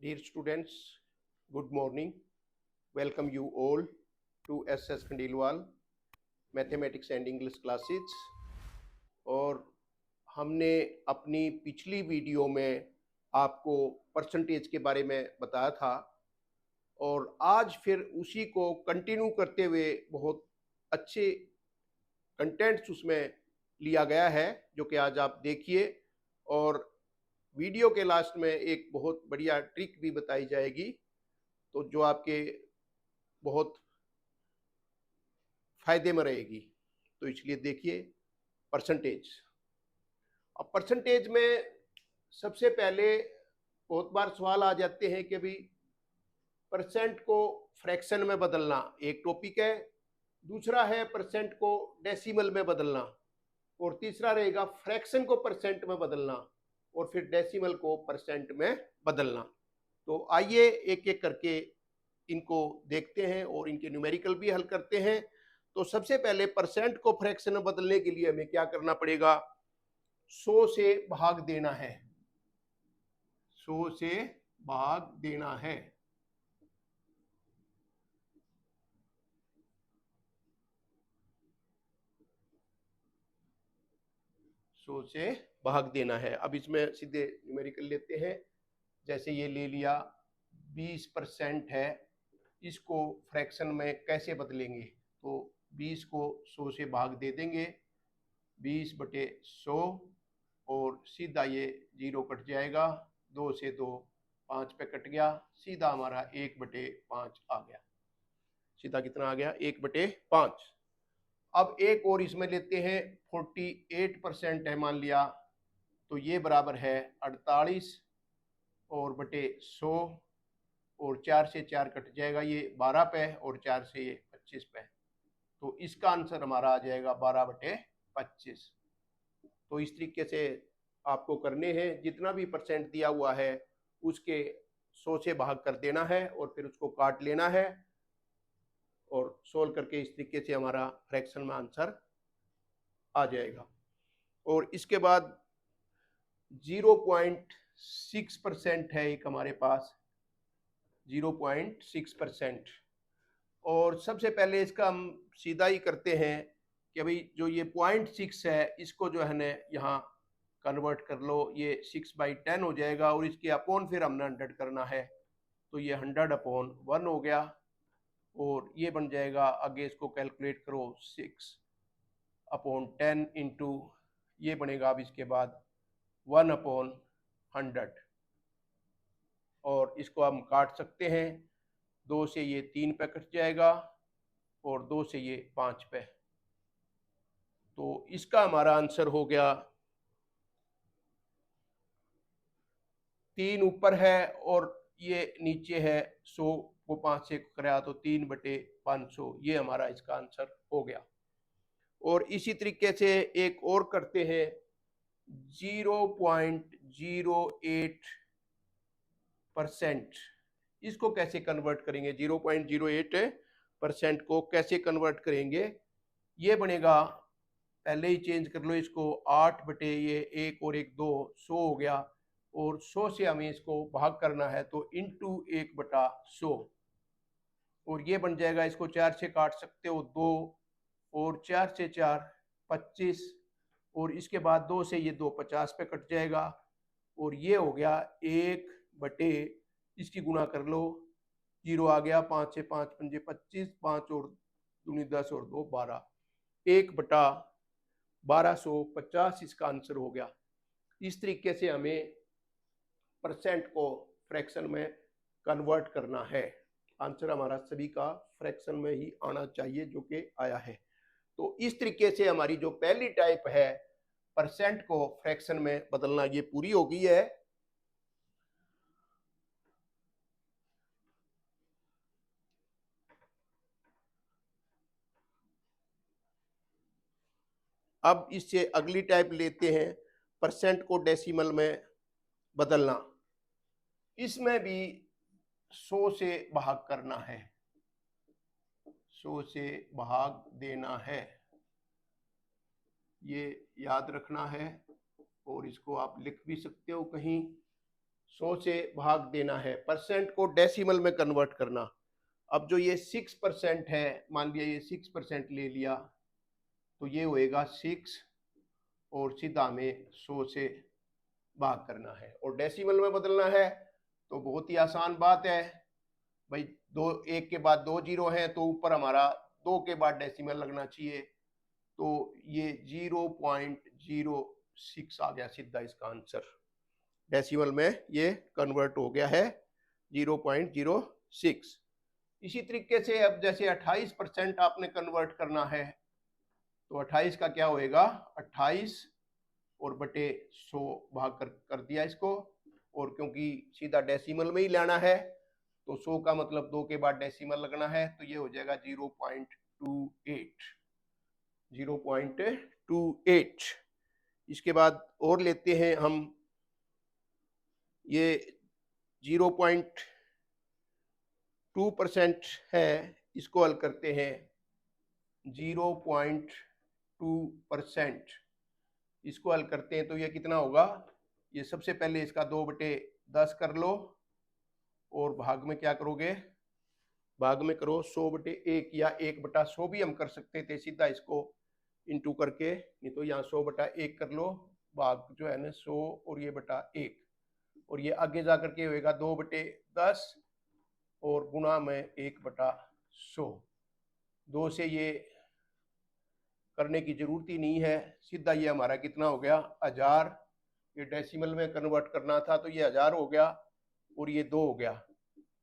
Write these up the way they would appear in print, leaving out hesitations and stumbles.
Dear students, good morning. Welcome you all to SS Khandilwal Mathematics and English classes. और हमने अपनी पिछली video में आपको परसेंटेज के बारे में बताया था और आज फिर उसी को कंटिन्यू करते हुए बहुत अच्छे कंटेंट्स उसमें लिया गया है जो कि आज आप देखिए। और वीडियो के लास्ट में एक बहुत बढ़िया ट्रिक भी बताई जाएगी तो जो आपके बहुत फायदे में रहेगी। तो इसलिए देखिए परसेंटेज। अब परसेंटेज में सबसे पहले बहुत बार सवाल आ जाते हैं कि भाई परसेंट को फ्रैक्शन में बदलना एक टॉपिक है, दूसरा है परसेंट को डेसिमल में बदलना, और तीसरा रहेगा फ्रैक्शन को परसेंट में बदलना और फिर डेसिमल को परसेंट में बदलना। तो आइए एक एक करके इनको देखते हैं और इनके न्यूमेरिकल भी हल करते हैं। तो सबसे पहले परसेंट को फ्रैक्शन में बदलने के लिए हमें क्या करना पड़ेगा? 100 से भाग देना है। 100 से भाग देना है। सौ से भाग देना है। अब इसमें सीधे न्यूमेरिकल लेते हैं। जैसे ये ले लिया 20% है, इसको फ्रैक्शन में कैसे बदलेंगे? तो 20 को 100 से भाग दे देंगे, 20/100, और सीधा ये 0 कट जाएगा, 2 से 2 5 पे कट गया, सीधा हमारा 1/5 आ गया। सीधा कितना आ गया? 1/5। अब एक और इसमें लेते हैं, 48% है मान लिया, तो ये बराबर है 48 और बटे 100, और 4 से 4 कट जाएगा, ये 12 पे, और 4 से ये 25 पे। तो इसका आंसर हमारा आ जाएगा 12/25। तो इस तरीके से आपको करने हैं, जितना भी परसेंट दिया हुआ है उसके 100 से भाग कर देना है और फिर उसको काट लेना है और सोल्व करके इस तरीके से हमारा फ्रैक्शन में आंसर आ जाएगा। और इसके बाद 0.6% है एक हमारे पास, 0.6%। और सबसे पहले इसका हम सीधा ही करते हैं कि भाई जो ये 0.6 है इसको जो है ना यहाँ कन्वर्ट कर लो, ये 6/10 हो जाएगा, और इसके अपॉन फिर हमने 100 करना है, तो ये 100/1 हो गया, और ये बन जाएगा, आगे इसको कैलकुलेट करो, 6/10 इंटू ये बनेगा अब इसके बाद 1/100, और इसको हम काट सकते हैं, 2 से ये 3 पे कट जाएगा और 2 से ये 5 पे। तो इसका हमारा आंसर हो गया, 3 ऊपर है और ये नीचे है, 100 को 5 से कराया तो 3/500, ये हमारा इसका आंसर हो गया। और इसी तरीके से एक और करते हैं, 0.08%, इसको कैसे कन्वर्ट करेंगे? 0.08% को कैसे कन्वर्ट करेंगे? ये बनेगा, पहले ही चेंज कर लो इसको, 8 बटे ये 1 और 1 2, 100 हो गया, और 100 से हमें इसको भाग करना है तो इंटू 1/100, और ये बन जाएगा, इसको 4 से काट सकते हो, 2 और 4 से 4 25, और इसके बाद 2 से ये 2 50 पे कट जाएगा, और ये हो गया 1 बटे, इसकी गुणा कर लो, 0 आ गया, 5 से 5 पंजे 25, 5 और दूनी 10 और 2 12, 1/1250 इसका आंसर हो गया। इस तरीके से हमें परसेंट को फ्रैक्शन में कन्वर्ट करना है। आंसर हमारा सभी का फ्रैक्शन में ही आना चाहिए, जो कि आया है। तो इस तरीके से हमारी जो पहली टाइप है परसेंट को फ्रैक्शन में बदलना, ये पूरी हो गई है। अब इससे अगली टाइप लेते हैं, परसेंट को डेसिमल में बदलना। इसमें भी 100 से भाग करना है, 100 से भाग देना है, ये याद रखना है, और इसको आप लिख भी सकते हो कहीं, 100 से भाग देना है, परसेंट को डेसिमल में कन्वर्ट करना। अब जो ये 6% है, मान लिया ये 6% ले लिया, तो ये होएगा 6 और सीधा में 100 से भाग करना है और डेसिमल में बदलना है। तो बहुत ही आसान बात है भाई, दो एक के बाद 2 जीरो हैं तो ऊपर हमारा 2 के बाद डेसिमल लगना चाहिए। तो ये 0.06 आ गया सीधा इसका आंसर, डेसिमल में ये कन्वर्ट हो गया है 0.06। इसी तरीके से अब जैसे 28% आपने कन्वर्ट करना है, तो 28 का क्या होएगा, 28 और बटे 100 भाग कर दिया इसको, और क्योंकि सीधा डेसिमल में ही लेना है तो 100 का मतलब 2 के बाद डेसिमल लगना है, तो ये हो जाएगा 0.28। इसके बाद और लेते हैं हम, ये 0.2% है, इसको हल करते हैं। 0.2% इसको हल करते हैं तो ये कितना होगा, ये सबसे पहले इसका 2/10 कर लो और भाग में क्या करोगे, भाग में करो 100/1 या 1/100 भी हम कर सकते थे सीधा इसको इंटू करके, नहीं तो यहाँ 100/1 कर लो, भाग जो है ना 100 और ये बटा 1, और ये आगे जा करके होएगा 2/10 और गुणा में 1/100। 2 से ये करने की जरूरत ही नहीं है, सीधा ये हमारा कितना हो गया, 1000। ये डेसिमल में कन्वर्ट करना था तो ये 1000 हो गया और ये 2 हो गया।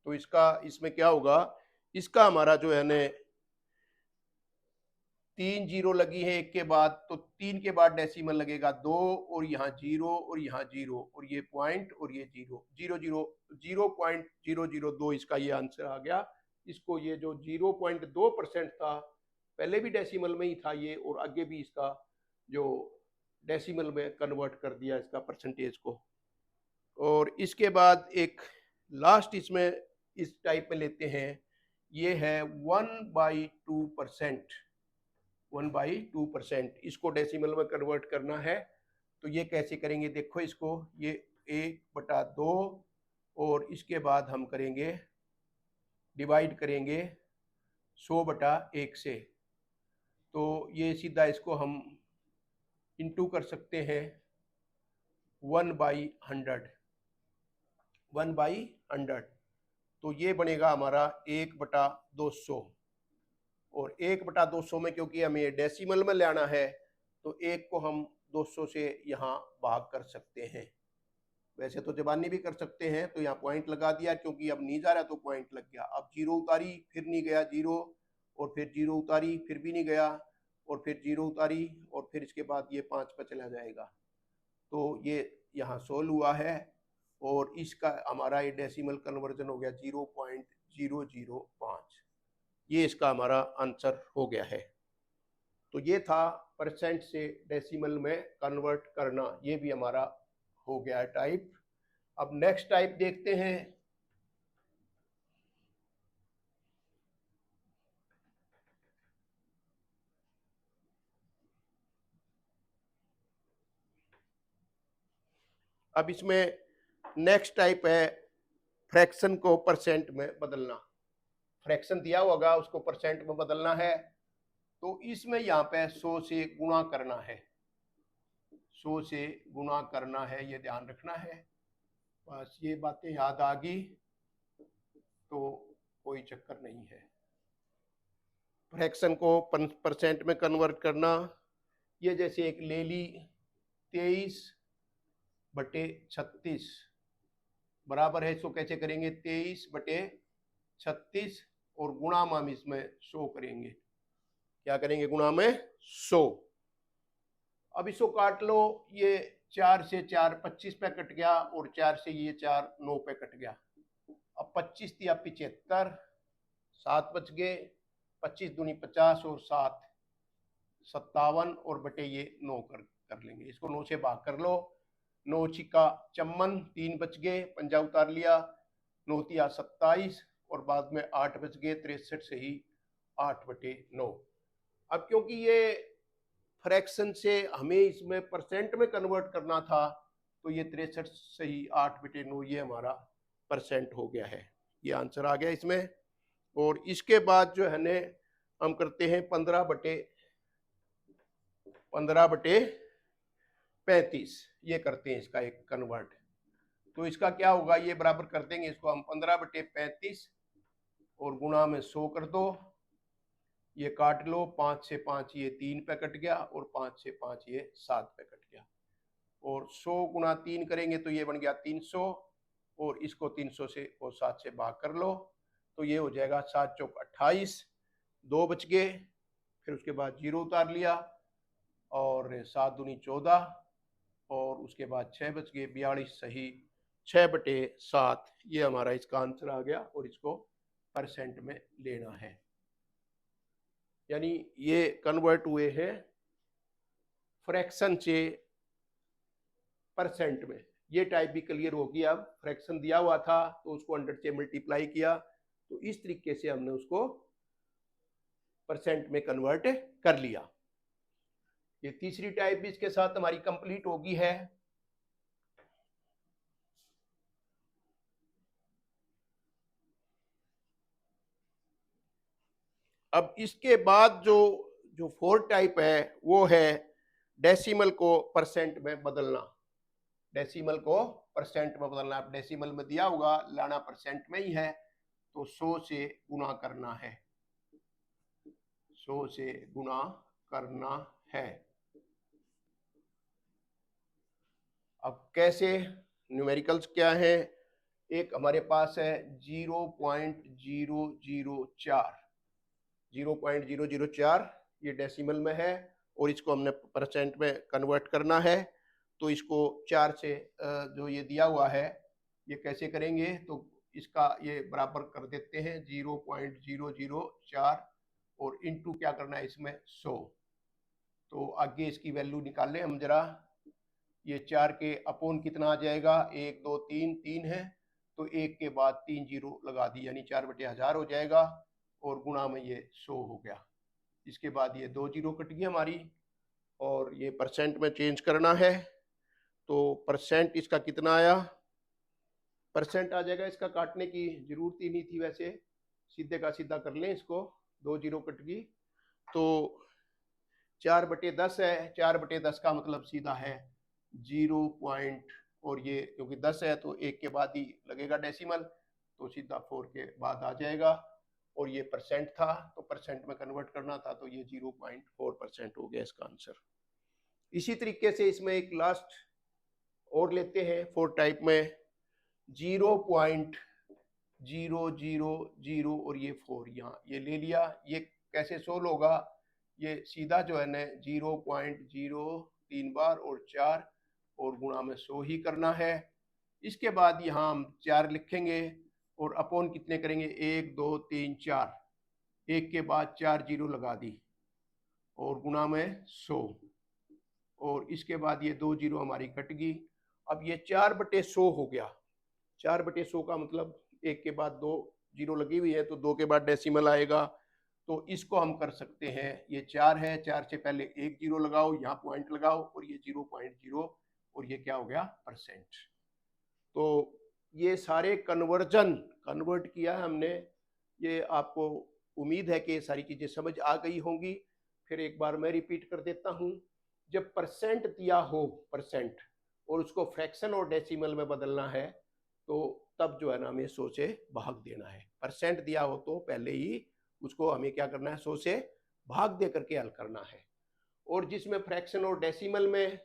तो इसका इसमें क्या होगा, इसका हमारा जो है ना 3 जीरो लगी है एक के बाद, तो 3 के बाद डेसिमल लगेगा 2 और यहाँ 0 और यहाँ 0 और ये पॉइंट और ये 0.002 इसका ये आंसर आ गया। इसको ये जो 0.2% था पहले भी डेसिमल में ही था ये, और आगे भी इसका जो डेसिमल में कन्वर्ट कर दिया इसका परसेंटेज को। और इसके बाद एक लास्ट इसमें इस टाइप में लेते हैं, ये है 1/2%। 1/2% इसको डेसिमल में कन्वर्ट करना है, तो ये कैसे करेंगे देखो इसको, ये 1/2 और इसके बाद हम करेंगे डिवाइड करेंगे 100/1 से, तो ये सीधा इसको हम इंटू कर सकते हैं 1/100। 1/100 तो ये बनेगा हमारा 1/200, और 1/200 में क्योंकि हमें डेसिमल में लेना है तो 1 को हम 200 से यहाँ भाग कर सकते हैं। वैसे तो जबानी भी कर सकते हैं, तो यहाँ पॉइंट लगा दिया, क्योंकि अब नहीं जा रहा तो पॉइंट लग गया। अब 0 उतारी फिर नहीं गया 0, और फिर 0 उतारी फिर भी नहीं गया, और फिर 0 उतारी और फिर इसके बाद ये 5 पर चला जाएगा। तो ये यहाँ 16 हुआ है और इसका हमारा ये डेसिमल कन्वर्जन हो गया 0.005। ये इसका हमारा आंसर हो गया है। तो ये था परसेंट से डेसिमल में कन्वर्ट करना, ये भी हमारा हो गया टाइप। अब नेक्स्ट टाइप देखते हैं। अब इसमें नेक्स्ट टाइप है फ्रैक्शन को परसेंट में बदलना। फ्रैक्शन दिया होगा उसको परसेंट में बदलना है, तो इसमें यहाँ पे 100 से गुणा करना है। 100 से गुणा करना है, ये ध्यान रखना है। बस ये बातें याद आ गई तो कोई चक्कर नहीं है। फ्रैक्शन को परसेंट में कन्वर्ट करना, ये जैसे एक ले ली 23/36 बराबर है, इसको कैसे करेंगे 23/36 और गुणा में हम इसमें 100 करेंगे। क्या करेंगे, गुणा में 100। अब इसको काट लो, ये 4 से 4 25 पे कट गया और 4 से ये 4 9 पे कट गया। अब 25 दिया 75, 7 बच गए, 25 दूनी 50 और 7 57 और बटे ये 9 कर लेंगे। इसको 9 से भाग कर लो, 9 छिक्का 54, 3 बच गए, पंजा उतार लिया, 9 तिया 27 और बाद में 8 बच गए, 63 से ही 8/9। अब क्योंकि ये फ्रैक्शन से हमें इसमें परसेंट में कन्वर्ट करना था, तो ये 63 सही 8/9 ये हमारा परसेंट हो गया है। ये आंसर आ गया इसमें। और इसके बाद जो है ने हम करते हैं 15/35 ये करते हैं इसका एक कन्वर्ट। तो इसका क्या होगा, ये बराबर कर देंगे इसको हम 15/35 और गुणा में 100 कर दो, ये काट लो, 5 से 5 ये 3 पे कट गया और 5 से 5 ये 7 पे कट गया। और 100 गुणा 3 करेंगे तो ये बन गया 300 और इसको 300 से और 7 से भाग कर लो तो ये हो जाएगा 7 चौक 28, 2 बच गए, फिर उसके बाद 0 उतार लिया और 7 दूनी 14 और उसके बाद 6 बच गए, 42 सही 6/7 ये हमारा इसका आंसर आ गया। और इसको परसेंट में लेना है, यानी ये कन्वर्ट हुए हैं फ्रैक्शन से परसेंट में। ये टाइप भी क्लियर होगी। अब फ्रैक्शन दिया हुआ था तो उसको 100 से मल्टीप्लाई किया तो इस तरीके से हमने उसको परसेंट में कन्वर्ट कर लिया। ये तीसरी टाइप भी इसके साथ हमारी कंप्लीट होगी है। अब इसके बाद जो जो फोर्थ टाइप है वो है डेसिमल को परसेंट में बदलना। डेसिमल को परसेंट में बदलना, अब डेसिमल में दिया होगा, लाना परसेंट में ही है तो 100 से गुना करना है, 100 से गुना करना है। अब कैसे, न्यूमेरिकल्स क्या है, एक हमारे पास है 0.004, 0.004 ये डेसिमल में है और इसको हमने परसेंट में कन्वर्ट करना है। तो इसको 4 से जो ये दिया हुआ है ये कैसे करेंगे, तो इसका ये बराबर कर देते हैं 0.004 और इनटू क्या करना है इसमें 100। तो आगे इसकी वैल्यू निकालें हम जरा, ये 4 के अपोन कितना आ जाएगा, 1 2 3 3 है तो 1 के बाद 3 जीरो लगा दी यानी 4/1000 हो जाएगा और गुणा में ये 100 हो गया। इसके बाद ये 2 जीरो कट गई हमारी और ये परसेंट में चेंज करना है तो परसेंट इसका कितना आया, परसेंट आ जाएगा, इसका काटने की जरूरत ही नहीं थी, वैसे सीधे का सीधा कर लें इसको, 2 जीरो कट गई तो 4/10 है, 4/10 का मतलब सीधा है 0 पॉइंट, और ये क्योंकि 10 है तो 1 के बाद ही लगेगा डेसिमल तो सीधा 4 के बाद आ जाएगा। और ये परसेंट था तो परसेंट में कन्वर्ट करना था तो ये 0.4% हो गया इसका आंसर। इसी तरीके से इसमें एक लास्ट और लेते हैं 4 टाइप में, 0.000 और ये 4 यहाँ ये ले लिया। ये कैसे सोल्व होगा, ये सीधा जो है ना 0.0 3 बार और 4 और गुणा में 100 ही करना है। इसके बाद यहाँ हम 4 लिखेंगे और अपॉन कितने करेंगे, 1 2 3 4, 1 के बाद 4 जीरो लगा दी और गुणा में 100 और इसके बाद ये 2 जीरो हमारी कट गई। अब ये 4/100 हो गया, 4/100 का मतलब 1 के बाद 2 जीरो लगी हुई है तो 2 के बाद डेसिमल आएगा। तो इसको हम कर सकते हैं, ये 4 है, 4 से पहले 1 जीरो लगाओ, यहाँ पॉइंट लगाओ और ये 0.0 और ये क्या हो गया परसेंट। तो ये सारे कन्वर्ट किया हमने। ये आपको उम्मीद है कि ये सारी चीज़ें समझ आ गई होंगी। फिर एक बार मैं रिपीट कर देता हूँ, जब परसेंट दिया हो परसेंट और उसको फ्रैक्शन और डेसिमल में बदलना है तो तब जो है ना हमें 100 से भाग देना है। परसेंट दिया हो तो पहले ही उसको हमें क्या करना है, 100 से भाग दे करके हल करना है। और जिसमें फ्रैक्शन और डेसिमल में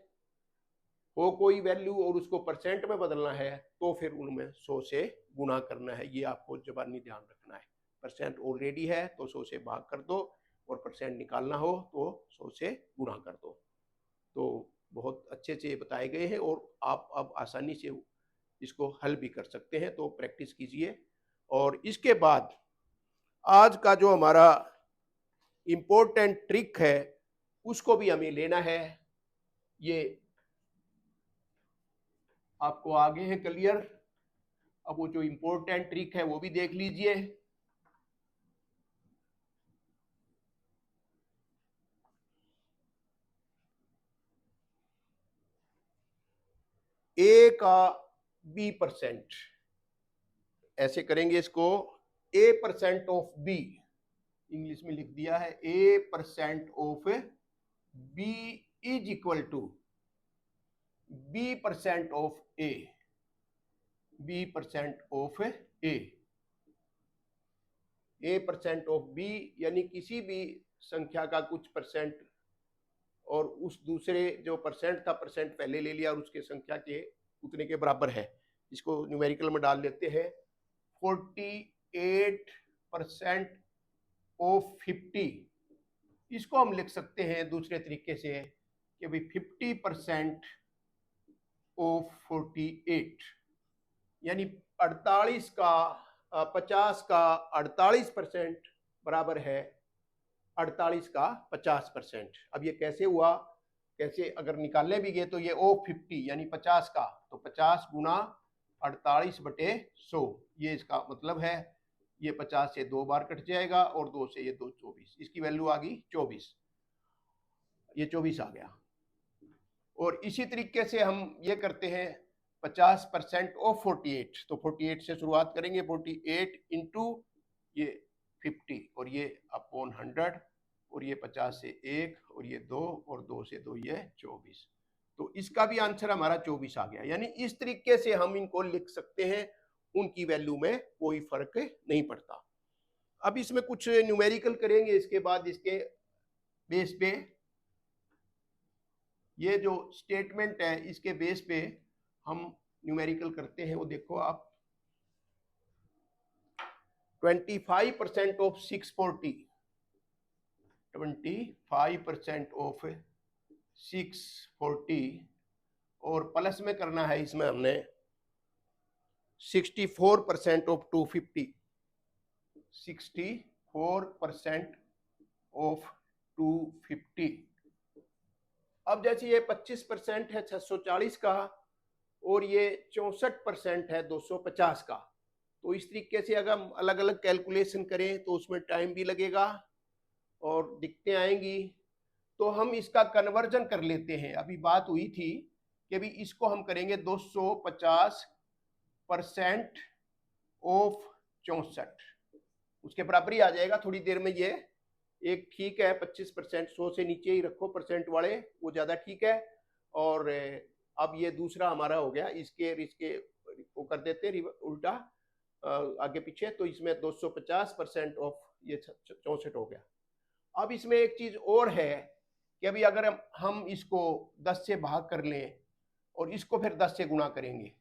हो कोई वैल्यू और उसको परसेंट में बदलना है तो फिर उनमें 100 से गुणा करना है। ये आपको जबानी ध्यान रखना है। परसेंट ऑलरेडी है तो 100 से भाग कर दो और परसेंट निकालना हो तो 100 से गुणा कर दो। तो बहुत अच्छे से बताए गए हैं और आप अब आसानी से इसको हल भी कर सकते हैं, तो प्रैक्टिस कीजिए। और इसके बाद आज का जो हमारा इम्पोर्टेंट ट्रिक है उसको भी हमें लेना है। ये आपको आगे है क्लियर। अब वो जो इम्पोर्टेंट ट्रिक है वो भी देख लीजिए। ए का b%, ऐसे करेंगे इसको, a% ऑफ b, इंग्लिश में लिख दिया है a% of b is equal to b% of a, b% of a% of b, यानी किसी भी संख्या का कुछ परसेंट और उस दूसरे जो परसेंट था, परसेंट पहले ले लिया और उसके संख्या के उतने के बराबर है। इसको न्यूमेरिकल में डाल लेते हैं, 48% ऑफ 50, इसको हम लिख सकते हैं दूसरे तरीके से कि भाई 50% ऑफ 48, यानी 48 का 50 का 48% बराबर है 48 का 50%। अब ये कैसे हुआ, कैसे अगर निकालने भी गए तो ये ऑफ 50 यानी 50 का, तो 50 गुना 48/100, ये इसका मतलब है। ये 50 से 2 बार कट जाएगा और 2 से ये 2 24, इसकी वैल्यू आ गई 24, ये 24 आ गया। और इसी तरीके से हम ये करते हैं 50% ऑफ 48, तो 48 से शुरुआत करेंगे, 48 इंटू ये 50 और ये अपॉन 100 और ये 50 से 1 और ये 2 और 2 से 2 ये 24, तो इसका भी आंसर हमारा 24 आ गया। यानी इस तरीके से हम इनको लिख सकते हैं, उनकी वैल्यू में कोई फर्क नहीं पड़ता। अब इसमें कुछ न्यूमेरिकल करेंगे, इसके बाद इसके बेस पे ये जो स्टेटमेंट है इसके बेस पे हम न्यूमेरिकल करते हैं। वो देखो आप, 25% ऑफ 640, 25% ऑफ 640 और प्लस में करना है इसमें हमने 64% ऑफ 250, 64% ऑफ 250। अब जैसे ये 25% है 640 का और ये 64% है 250 का, तो इस तरीके से अगर हम अलग अलग कैलकुलेशन करें तो उसमें टाइम भी लगेगा और दिक्कतें आएंगी, तो हम इसका कन्वर्जन कर लेते हैं। अभी बात हुई थी कि अभी इसको हम करेंगे 250% ऑफ 64, उसके बराबर ही आ जाएगा थोड़ी देर में। ये एक ठीक है 25%, 100 से नीचे ही रखो परसेंट वाले, वो ज़्यादा ठीक है। और अब ये दूसरा हमारा हो गया, इसके वो कर देते हैं उल्टा आगे पीछे, तो इसमें 250% ऑफ ये 64 हो गया। अब इसमें एक चीज़ और है कि अभी अगर हम इसको 10 से भाग कर लें और इसको फिर 10 से गुणा करेंगे,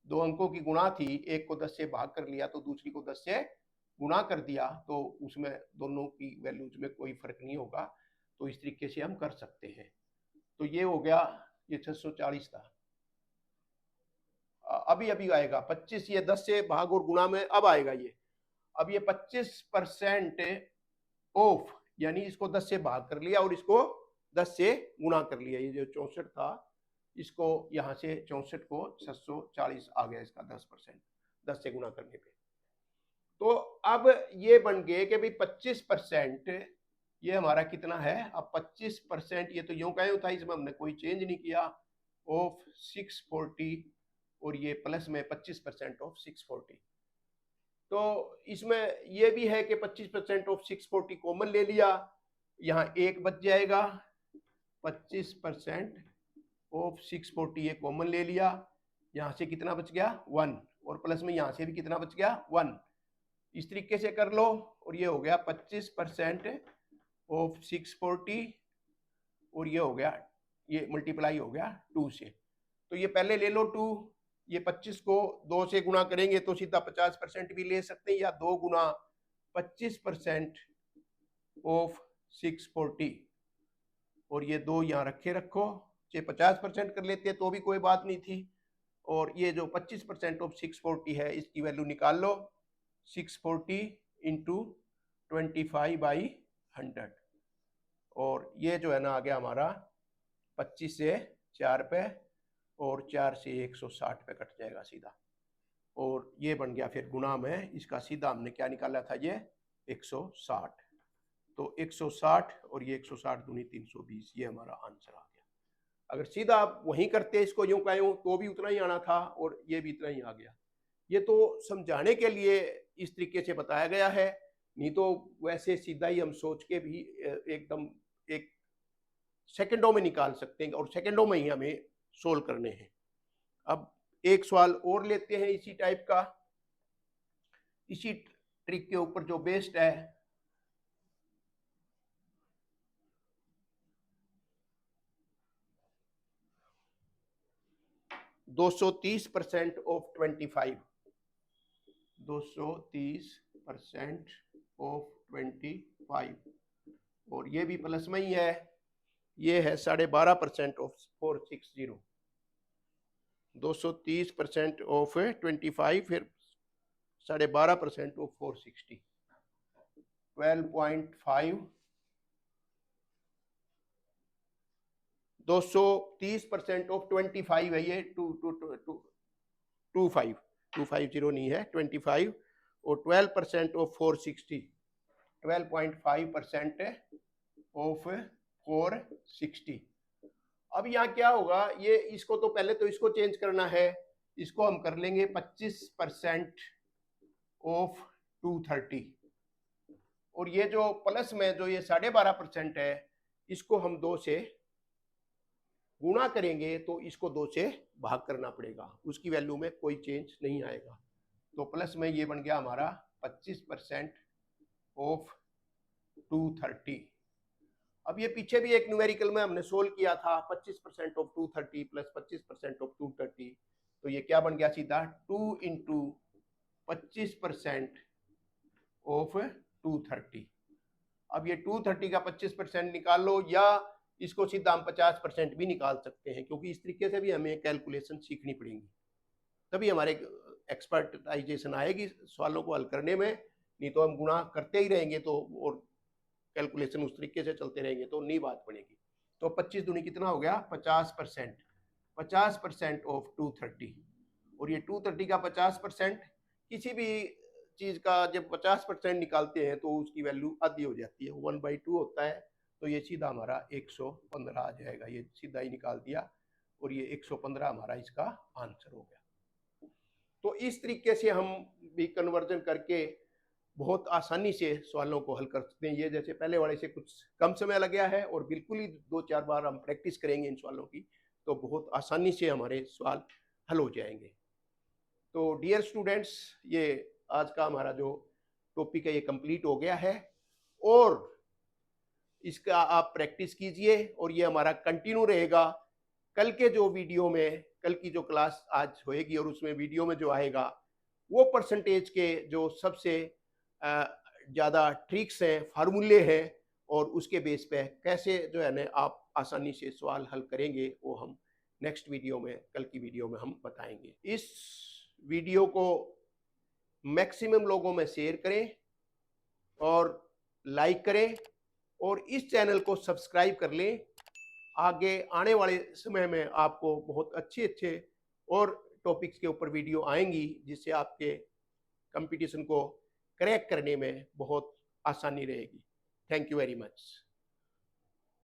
दो अंकों की गुणा थी, एक को 10 से भाग कर लिया तो दूसरी को 10 से गुणा कर दिया, तो उसमें दोनों की वैल्यूज में कोई फर्क नहीं होगा, तो इस तरीके से हम कर सकते हैं। तो ये हो गया, ये 640 था। अभी अभी आएगा 25, ये 10 से भाग और गुणा में अब आएगा ये। अब ये 25% ऑफ, यानी इसको 10 से भाग कर लिया और इसको 10 से गुणा कर लिया, ये जो 64 था इसको यहाँ से 64 को 640 आ गया इसका 10%, 10 से गुणा करने पे। तो अब ये बन गए कि भाई 25% ये हमारा कितना है, अब 25% ये तो यूं कहे था, इसमें हमने कोई चेंज नहीं किया, ऑफ 640 और ये प्लस में 25% ऑफ 640। तो इसमें ये भी है कि 25% ऑफ 640 कॉमन ले लिया, यहाँ एक बच जाएगा, 25% ऑफ 640 ये कॉमन ले लिया, यहाँ से कितना बच गया 1, और प्लस में यहाँ से भी कितना बच गया 1, इस तरीके से कर लो। और ये हो गया 25% ऑफ 640 और ये हो गया, ये मल्टीप्लाई हो गया 2 से, तो ये पहले ले लो 2, ये 25 को 2 से गुणा करेंगे तो सीधा 50% भी ले सकते हैं, या 2 गुना 25% ऑफ 640 और ये 2 यहाँ रखे रखो, चाहे 50% कर लेते तो भी कोई बात नहीं थी। और ये जो 25% ऑफ 640 है इसकी वैल्यू निकाल लो, 640 इंटू 25/100, और ये जो है ना आ गया हमारा 25 से 4 पे और 4 से 160 पे कट जाएगा सीधा, और ये बन गया फिर गुना में इसका सीधा हमने क्या निकाला था, ये 160, तो 160 और ये 160 दूनी 320, ये हमारा आंसर आ गया। अगर सीधा आप वहीं करते इसको यूं का यूं तो भी उतना ही आना था और ये भी इतना ही आ गया। ये तो समझाने के लिए इस तरीके से बताया गया है, नहीं तो वैसे सीधा ही हम सोच के भी एकदम एक सेकंडों में निकाल सकते हैं और सेकंडों में ही हमें सोल्व करने हैं। अब एक सवाल और लेते हैं इसी टाइप का, इसी ट्रिक के ऊपर जो बेस्ड है। %230 ऑफ 25, 230% ऑफ 25, और ये भी प्लस में ही है, ये है 12.5% ऑफ 460। 230% ऑफ 25 फिर 12.5% ऑफ 460, 12.5। 230% ऑफ 25 है ये, 250 नहीं है 25, और 12% ऑफ 460, 12.5% ऑफ 460। अब यहाँ क्या होगा, ये इसको तो पहले तो इसको चेंज करना है, इसको हम कर लेंगे 25% ऑफ 230, और ये जो प्लस में जो ये 12.5% है इसको हम 2 से गुणा करेंगे तो इसको 2 से भाग करना पड़ेगा, उसकी वैल्यू में कोई चेंज नहीं आएगा। तो प्लस में ये बन गया हमारा 25% ऑफ 230। अब ये पीछे भी एक न्यूमेरिकल में हमने सोल्व किया था, 25% ऑफ 230 प्लस 25% ऑफ 230, तो ये क्या बन गया सीधा 2 इंटू 25% ऑफ 230। अब ये 230 का 25% निकाल लो, या इसको सीधा हम 50% भी निकाल सकते हैं, क्योंकि इस तरीके से भी हमें कैलकुलेशन सीखनी पड़ेगी, तभी हमारे एक्सपर्टाइजेशन आएगी सवालों को हल करने में। नहीं तो हम गुणा करते ही रहेंगे तो और कैलकुलेशन उस तरीके से चलते रहेंगे तो नहीं बात बनेगी। तो 25 दूनी कितना हो गया 50%, 50% ऑफ 230, और ये 230 का 50%, किसी भी चीज का जब 50% निकालते हैं तो उसकी वैल्यू आधी हो जाती है, 1/2 होता है, तो ये सीधा हमारा 115 आ जाएगा, ये सीधा ही निकाल दिया, और ये 115 हमारा इसका आंसर हो गया। तो इस तरीके से हम भी कन्वर्जन करके बहुत आसानी से सवालों को हल कर सकते हैं। ये जैसे पहले वाले से कुछ कम समय लग गया है, और बिल्कुल ही 2-4 बार हम प्रैक्टिस करेंगे इन सवालों की तो बहुत आसानी से हमारे सवाल हल हो जाएंगे। तो डियर स्टूडेंट्स, ये आज का हमारा जो टॉपिक है ये कंप्लीट हो गया है, और इसका आप प्रैक्टिस कीजिए, और ये हमारा कंटिन्यू रहेगा। कल के जो वीडियो में, कल की जो क्लास आज होएगी और उसमें वीडियो में जो आएगा वो परसेंटेज के जो सबसे ज़्यादा ट्रिक्स हैं, फार्मूले हैं, और उसके बेस पे कैसे जो है ना आप आसानी से सवाल हल करेंगे वो हम नेक्स्ट वीडियो में, कल की वीडियो में हम बताएंगे। इस वीडियो को मैक्सिमम लोगों में शेयर करें और लाइक करें, और इस चैनल को सब्सक्राइब कर लें। आगे आने वाले समय में आपको बहुत अच्छे अच्छे और टॉपिक्स के ऊपर वीडियो आएंगी, जिससे आपके कंपटीशन को क्रैक करने में बहुत आसानी रहेगी। Thank you very much.